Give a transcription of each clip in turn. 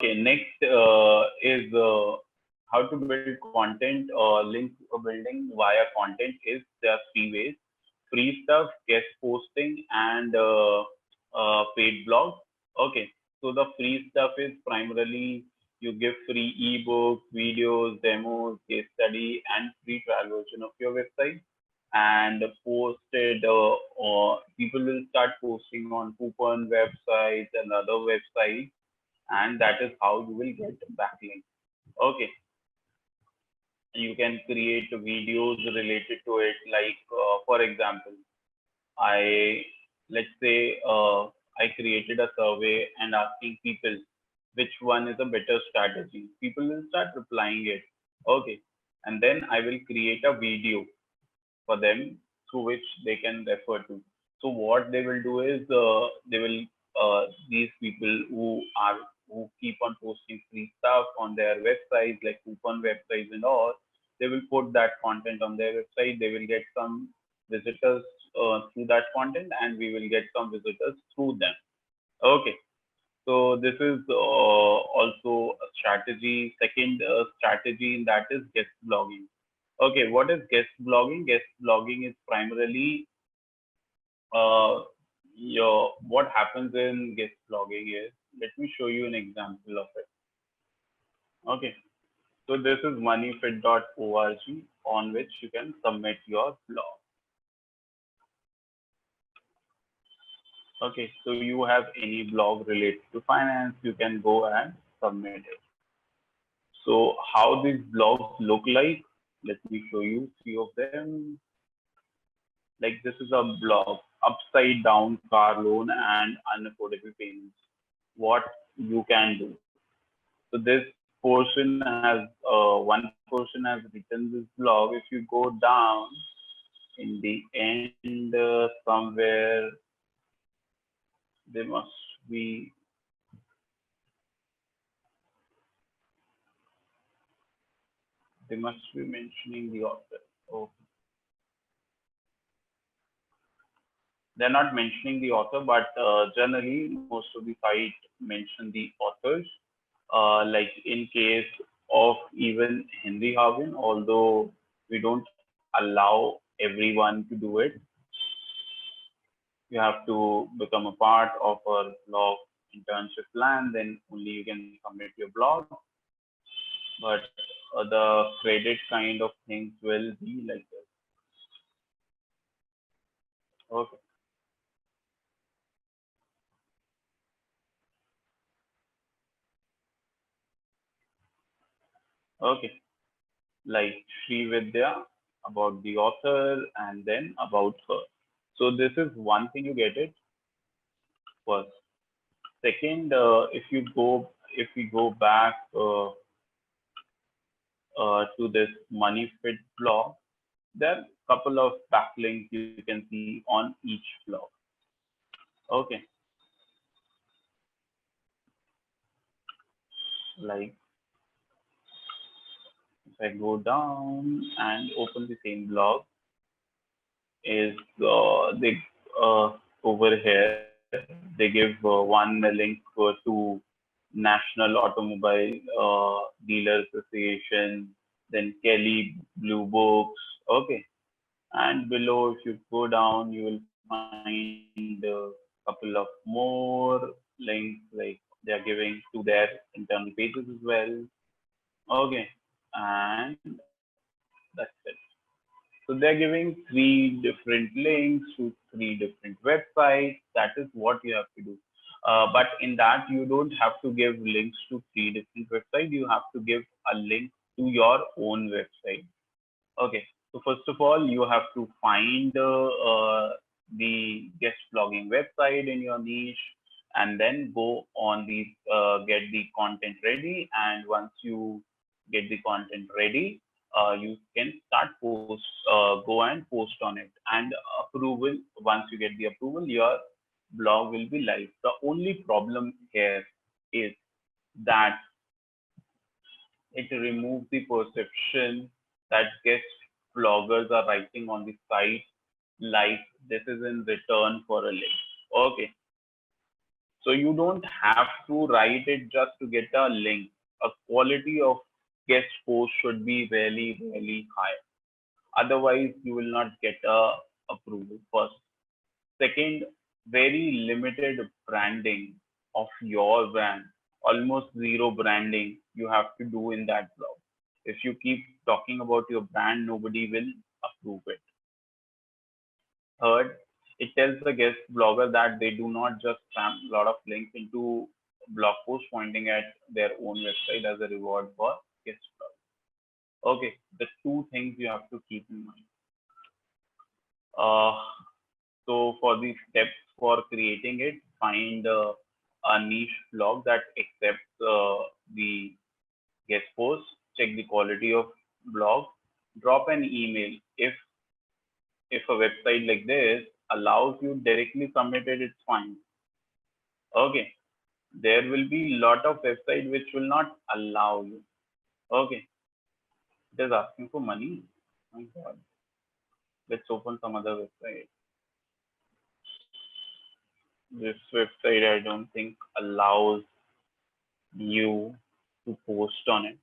Okay, next is how to build content or link building via content. Is there are three ways: free stuff, guest posting, and paid blogs. Okay, so the free stuff is primarily you give free ebooks, videos, demos, case study, and free trial version of your website. And posted, or people will start posting on coupon websites and other websites, and that is how you will get backlinks. Okay, you can create videos related to it, like for example, I let's say I created a survey and asking people which one is a better strategy. People will start replying it. Okay, and then I will create a video for them through which they can refer to. So what they will do is they will these people who keep on posting free stuff on their websites, like coupon websites and all, they will put that content on their website. They will get some visitors through that content, and we will get some visitors through them. Okay, so this is also a strategy. Second strategy in that is guest blogging. Okay, what is guest blogging? Guest blogging is primarily your what happens in guest blogging is, let me show you an example of it. Okay, so this is moneyfit.org on which you can submit your blog. Okay, so you have any blog related to finance, you can go and submit it. So how these blogs look like, let me show you few of them. Like this is a blog, upside down car loan and unaffordable payments. What you can do. So this person has, one person has written this blog. If you go down in the end somewhere, there must be mentioning the author. Oh, they're not mentioning the author, but generally most of the site mention the authors. Like in case of even Henry Harvin, although we don't allow everyone to do it, you have to become a part of a blog internship plan, then only you can submit your blog. But the credit kind of things will be like this. Okay. Okay. Like 𝐲𝐬𝐬𝒄, about the author, and then about her. So this is one thing, you get it first. Second, if we go back to this MoneyFit blog, there are a couple of backlinks you can see on each blog. Okay, like if I go down and open the same blog, is they over here they give one link to National Automobile Dealer Association, then Kelly Blue Books. Okay, and below, if you go down, you will find a couple of more links, like they are giving to their internal pages as well. Okay, and that's it. So they're giving three different links to three different websites. That is what you have to do. But in that, you don't have to give links to three different websites. You have to give a link to your own website. Okay. So first of all, you have to find the guest blogging website in your niche, and then go on the get the content ready. And once you get the content ready, you can start go and post on it. And approval, once you get the approval, your blog will be live. The only problem here is that it removes the perception that guest bloggers are writing on the site like this is in return for a link. Okay. So you don't have to write it just to get a link. A quality of guest post should be really, really high. Otherwise, you will not get a approval first. Second, very limited branding of your brand. Almost zero branding you have to do in that blog. If you keep talking about your brand, nobody will approve it. Third, it tells the guest blogger that they do not just spam a lot of links into blog posts pointing at their own website as a reward for guest blog. Okay, the two things you have to keep in mind. Uh, so for the steps for creating it, find a niche blog that accepts the guest post, check the quality of blog, drop an email. If a website like this allows you directly submit it, it's fine. Okay. There will be a lot of websites which will not allow you. Okay. It is asking for money. My God. Let's open some other website. This website I don't think allows you to post on it.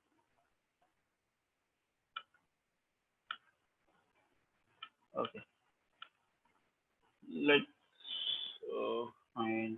Okay. Let's find.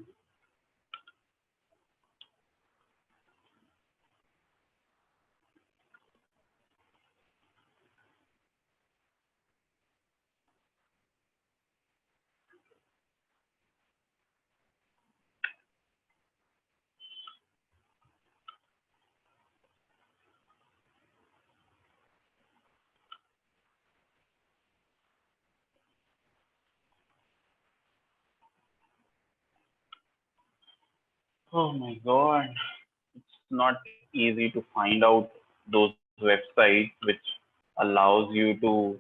Oh my God. It's not easy to find out those websites which allows you to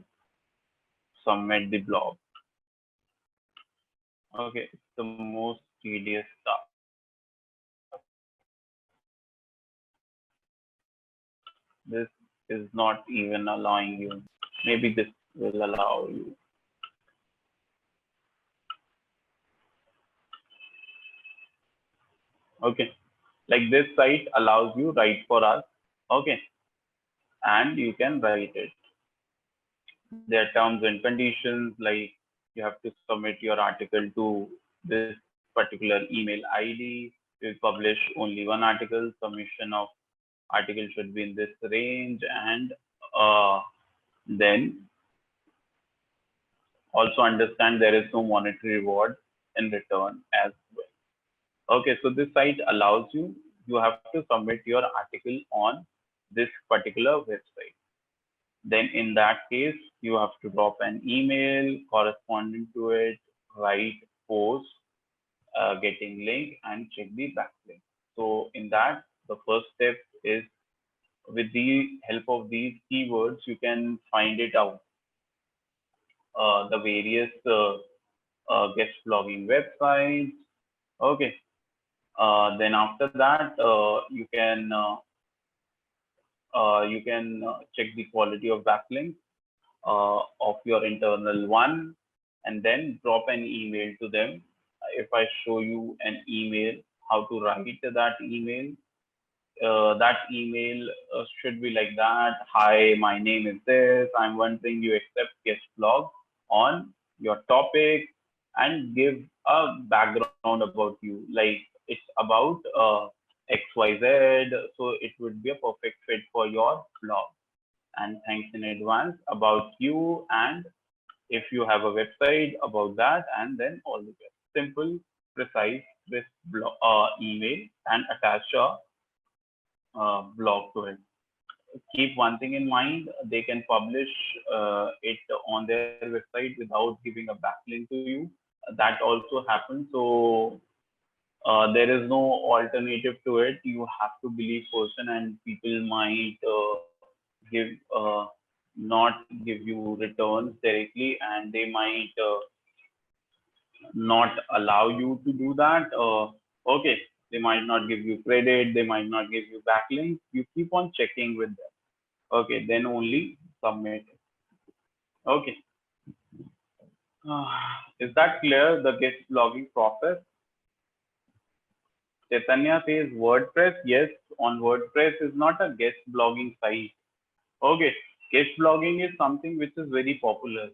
submit the blog. Okay, it's the most tedious stuff. This is not even allowing you. Maybe this will allow you. Okay, like this site allows you write for us. Okay, and you can write it. There are terms and conditions like you have to submit your article to this particular email ID. You publish only one article. Submission of article should be in this range, and then also understand there is no monetary reward in return as well. Okay, so this site allows you, you have to submit your article on this particular website. Then in that case, you have to drop an email corresponding to it, write post, getting link, and check the backlink. So in that, the first step is with the help of these keywords, you can find it out. The various guest blogging websites. Okay. Then after that, you can check the quality of backlink of your internal one, and then drop an email to them. If I show you an email, how to write that email, should be like that. Hi, my name is this. I'm wondering you accept guest blog on your topic, and give a background about you. Like it's about XYZ. So it would be a perfect fit for your blog. And thanks in advance about you. And if you have a website about that, and then all the best. Simple, precise, this blog, email, and attach a blog to it. Keep one thing in mind, they can publish it on their website without giving a backlink to you. That also happens. So there is no alternative to it. You have to believe person, and people might give not give you returns directly, and they might not allow you to do that. Okay, they might not give you credit, they might not give you backlinks. You keep on checking with them. Okay, then only submit. Okay. Is that clear? The guest blogging process? Chaitanya says WordPress. Yes, on WordPress is not a guest blogging site. Okay, guest blogging is something which is very popular.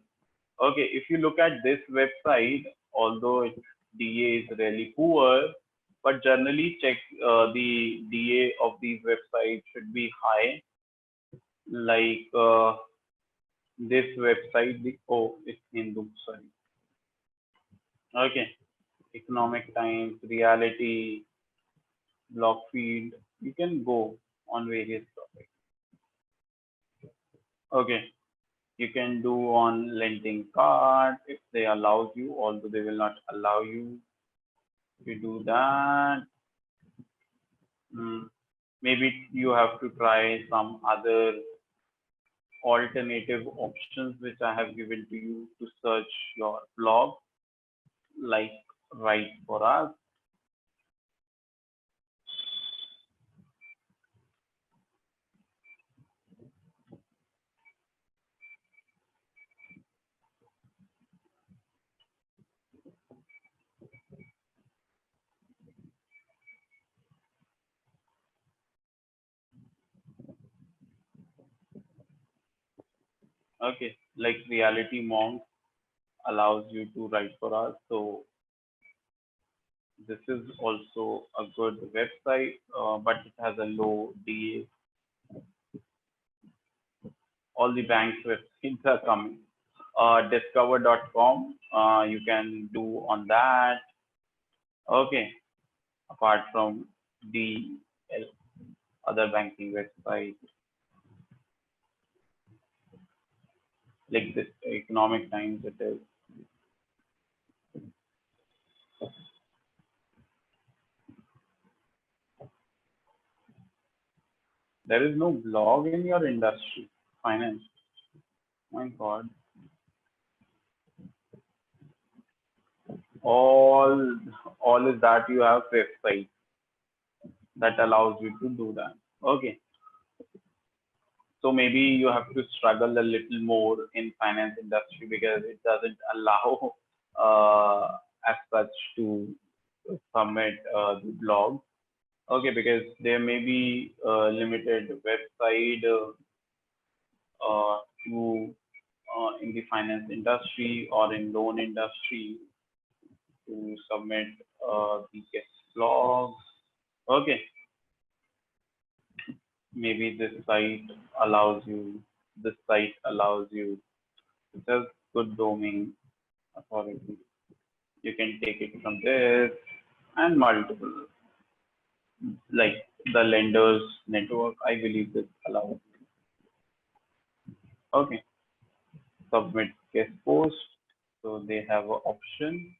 Okay, if you look at this website, although its DA is really poor, but generally check the DA of these websites should be high. Like this website, oh, it's Hindu, sorry. Okay, Economic Times, Reality, Blog Feed. You can go on various topics. Okay, you can do on lending card if they allow you, although they will not allow you to do that. Maybe you have to try some other alternative options which I have given to you to search your blog, like Write for Us. Okay, like Reality Monk allows you to write for us. So this is also a good website, but it has a low DA. All the banks websites are coming. Discover.com, you can do on that. Okay, apart from the other banking website, like this Economic Times, it is. There is no blog in your industry, finance. My God. All, all is that you have website that allows you to do that. Okay. So maybe you have to struggle a little more in finance industry because it doesn't allow as such to submit the blog. Okay, because there may be limited website to in the finance industry or in loan industry to submit the guest blog. Okay, maybe this site allows you just good domain authority. You can take it from this and multiple, like the lenders network. I believe this allows. Okay, submit guest post. So they have an option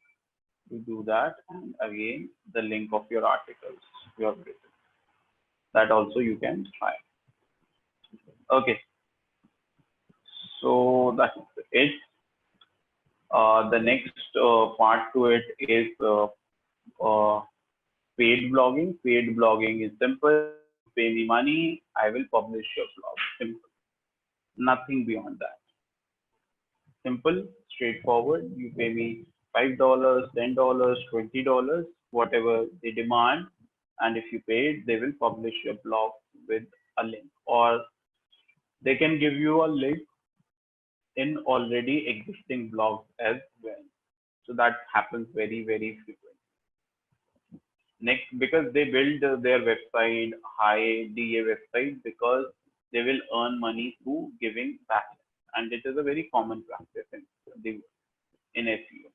to do that, and again the link of your articles you have written. That also you can try. Okay, so that's it. The next part to it is uh, paid blogging. Paid blogging is simple. You pay me money, I will publish your blog. Simple. Nothing beyond that. Simple, straightforward. You pay me $5, $10, $20, whatever they demand, and if you pay it, they will publish your blog with a link, or they can give you a link in already existing blogs as well. So that happens very, very frequently. Next, because they build their website, high DA website, because they will earn money through giving back. And it is a very common practice in SEO.